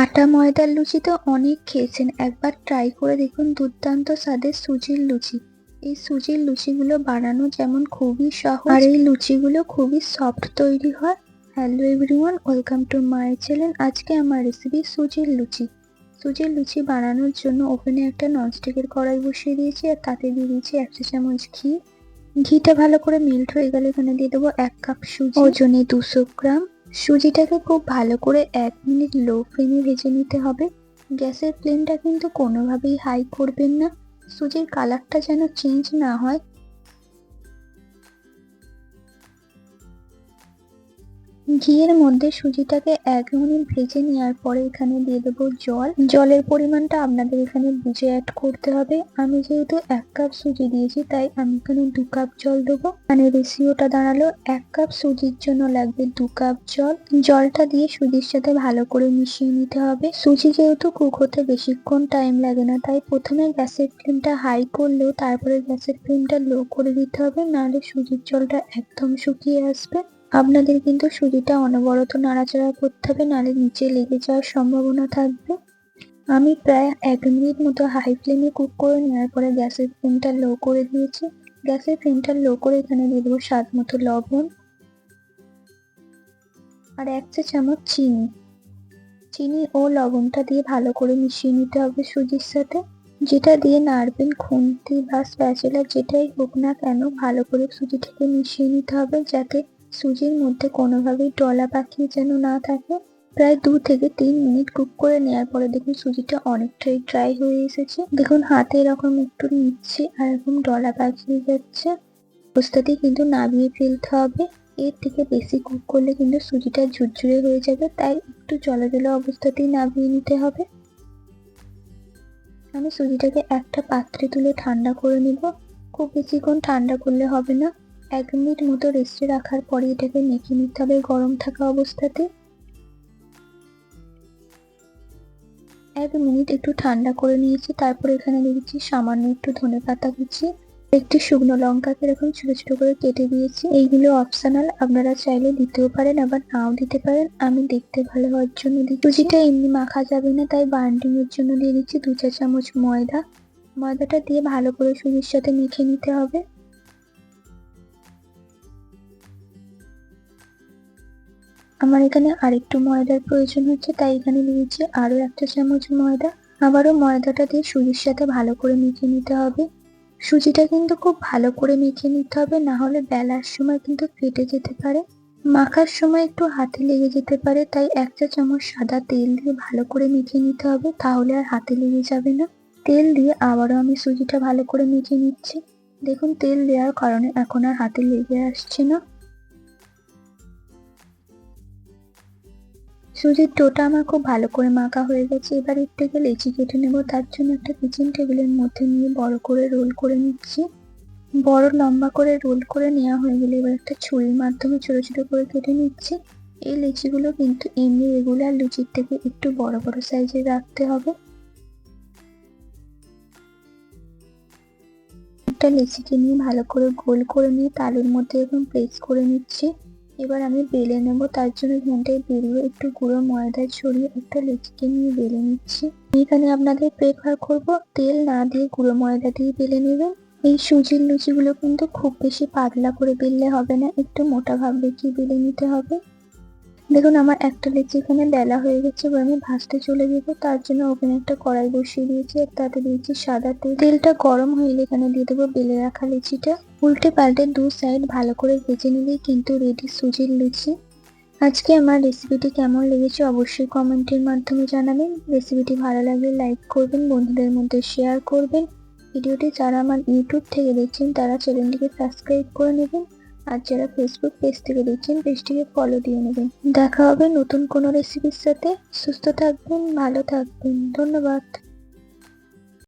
আটা ময়দার লুচি তো অনেক খেয়েছেন, একবার ট্রাই করে দেখুন দুর্দান্ত স্বাদের সুজির লুচি। এই সুজির লুচিগুলো বানানো যেমন খুবই সহজ, আর এই লুচিগুলো খুবই সফট তৈরি হয়। Hello everyone, welcome to my channel. আজকে আমার রেসিপি সুজির লুচি। সুজির লুচি বানানোর জন্য ওভেনে একটা ননস্টিকের কড়াই বসিয়ে দিয়েছি, আর তাতে দিয়ে দিয়েছি 1 চা চামচ ঘি। ঘিটা ভালো করে মেল্ট হয়ে গেলে এখানে দিয়ে দেবো 1 কাপ সুজি, ওজনে 200 গ্রাম। সুজিটাকে খুব ভালো করে 1 মিনিট লো ফ্লেমে ভেজে নিতে হবে। গ্যাসের ফ্লেমটা কিন্তু কোনোভাবেই হাই করবেন না, সুজির কালারটা যেন চেঞ্জ না হয়। ঘিয়ের মধ্যে সুজিটাকে 1 মিনিট ভেজে নেওয়ার পরে এখানে দিয়ে দেবো জল। জলের পরিমাণটা আপনাদের এখানে বুঝে অ্যাড করতে হবে। আমি যেহেতু 1 কাপ সুজি দিয়েছি তাই আমি এখানে 2 কাপ জল দেবো। মানে রেশিওটা দাঁড়ালো 1 কাপ সুজির জন্য লাগবে 2 কাপ জল। জলটা দিয়ে সুজির সাথে ভালো করে মিশিয়ে নিতে হবে। সুজি যেহেতু কুক হতে বেশিক্ষণ টাইম লাগে না, তাই প্রথমে গ্যাসের ফ্লেমটা হাই করলেও তারপরে গ্যাসের ফ্লেমটা লো করে দিতে হবে, নাহলে সুজির জলটা একদম শুকিয়ে আসবে। আপনাদের কিন্তু সুজিটা অনবরত নাড়াচাড়া করতে হবে, নাহলে নিচে লেগে যাওয়ার সম্ভাবনা থাকবে। আমি প্রায় 1 মিনিট মতো হাই ফ্লেমে কুক করে নেওয়ার পরে গ্যাসের ফ্লেমটা লো করে দিয়েছি। গ্যাসের ফ্লেমটা লো করে এখানে দিয়ে দেবো স্বাদ মতো লবণ আর 1 চা চামচ চিনি। চিনি ও লবণটা দিয়ে ভালো করে মিশিয়ে নিতে হবে সুজির সাথে। যেটা দিয়ে নাড়বেন, খুন্তি বা স্প্যাচুলা যেটাই হোক না কেন, ভালো করে সুজিটাকে মিশিয়ে নিতে হবে, যাতে সুজির মধ্যে কোনোভাবেই ডলা পাকিয়ে যেন না থাকে। প্রায় 2 থেকে 3 মিনিট কুক করে নেওয়ার পরে দেখুন সুজিটা অনেকটাই ড্রাই হয়ে এসেছে। দেখুন হাতে এরকম একটু নিচ্ছি আর এরকম ডলা পাকিয়ে যাচ্ছে, অবস্থাতেই কিন্তু নামিয়ে ফেলতে হবে। এর থেকে বেশি কুক করলে কিন্তু সুজিটা ঝুরঝুরে হয়ে যাবে, তাই একটু জলা জলা অবস্থাতেই নামিয়ে নিতে হবে। আমি সুজিটাকে একটা পাত্রে তুলে ঠান্ডা করে নেব। খুব বেশিক্ষণ ঠান্ডা করলে হবে না, 1 মিনিট মতো রেস্টে রাখার পরে এটাকে মেখে নিতে হবে গরম থাকা অবস্থাতে। 1 মিনিট একটু ঠান্ডা করে নিয়েছি, তারপর এখানে দিয়েছি সামান্য একটু ধনেপাতা কুচি, একটি শুকনো লঙ্কাকে এরকম ছোট ছোট করে কেটে দিয়েছি। এইগুলো অপশনাল, আপনারা চাইলে দিতেও পারেন আবার নাও দিতে পারেন। আমি দেখতে ভালো হওয়ার জন্য দিচ্ছি। সুজিটা এমনি মাখা যাবে না, তাই বাইন্ডিং এর জন্য দিয়ে দিচ্ছি 2 চা চামচ ময়দা। ময়দাটা দিয়ে ভালো করে সুজির সাথে মেখে নিতে হবে। আমার এখানে আরেকটু ময়দার প্রয়োজন হচ্ছে, তাই এখানে দিয়েছি আরো 1 চা চামচ ময়দা। আবারও ময়দাটা দিয়ে সুজির সাথে ভালো করে মেখে নিতে হবে। সুজিটা কিন্তু খুব ভালো করে মেখে নিতে হবে, না হলে বেলার সময় কিন্তু ফেটে যেতে পারে। মাখার সময় একটু হাতে লেগে যেতে পারে, তাই 1 চা চামচ সাদা তেল দিয়ে ভালো করে মেখে নিতে হবে, তাহলে আর হাতে লেগে যাবে না। তেল দিয়ে আবারও আমি সুজিটা ভালো করে মেখে নিচ্ছি। দেখুন তেল দেওয়ার কারণে এখন আর হাতে লেগে আসছে না। সুজির ডোটা আমার খুব ভালো করে মাখা হয়ে গেছে। এবার এর থেকে লেচি কেটে নেবো। তার জন্য একটা কিচেন টেবিলের মধ্যে নিয়ে বড় করে রোল করে নিচ্ছি। বড় লম্বা করে রোল করে নেওয়া হয়ে গেলে এবার একটা ছুরির মাধ্যমে ছোট ছোট করে কেটে নিচ্ছি। এই লেচিগুলো কিন্তু এমনি রেগুলার লুচির থেকে একটু বড় বড় সাইজের রাখতে হবে। একটা লেচিকে নিয়ে ভালো করে গোল করে নিয়ে তালুর মধ্যে এরকম প্রেস করে নিচ্ছি। এবার আমি বেলে নেব, তার জন্য ঘন্টায় বেরিয়ে একটু গুঁড়ো ময়দা ছড়িয়ে একটা লেচিকে নিয়ে বেলে নিচ্ছি। এখানে আপনাদের প্রেফার করব তেল না দিয়ে গুঁড়ো ময়দা দিয়ে বেলে নেবেন। এই সুজির লুচিগুলো কিন্তু খুব বেশি পাতলা করে বেললে হবে না, একটু মোটা ভাব রেখে বেলে নিতে হবে। দেখুন আমার একটা লেচি এখানে বেলা হয়ে গেছে, এবার আমি ভাজতে চলে যাবো। তার জন্য ওখানে একটা কড়াই বসিয়ে দিয়েছি আর তাতে দিয়েছি সাদা তেল। তেলটা গরম হয়ে এখানে দিয়ে দেবো বেলে রাখা লুচিটা। উল্টে পাল্টে 2 সাইড ভালো করে ভেজে নিলেই কিন্তু রেডি সুজির লুচি। আজকে আমার রেসিপিটি কেমন লেগেছে অবশ্যই কমেন্টের মাধ্যমে জানাবেন। রেসিপিটি ভালো লাগলে লাইক করবেন, বন্ধুদের মধ্যে শেয়ার করবেন। ভিডিওটি যারা আমার ইউটিউব থেকে দেখছেন তারা চ্যানেলটিকে সাবস্ক্রাইব করে নেবেন, আর যারা ফেসবুক পেজ থেকে দেখছেন পেজটিকে ফলো দিয়ে নেবেন। দেখা হবে নতুন কোনো রেসিপির সাথে। সুস্থ থাকবেন, ভালো থাকবেন, ধন্যবাদ।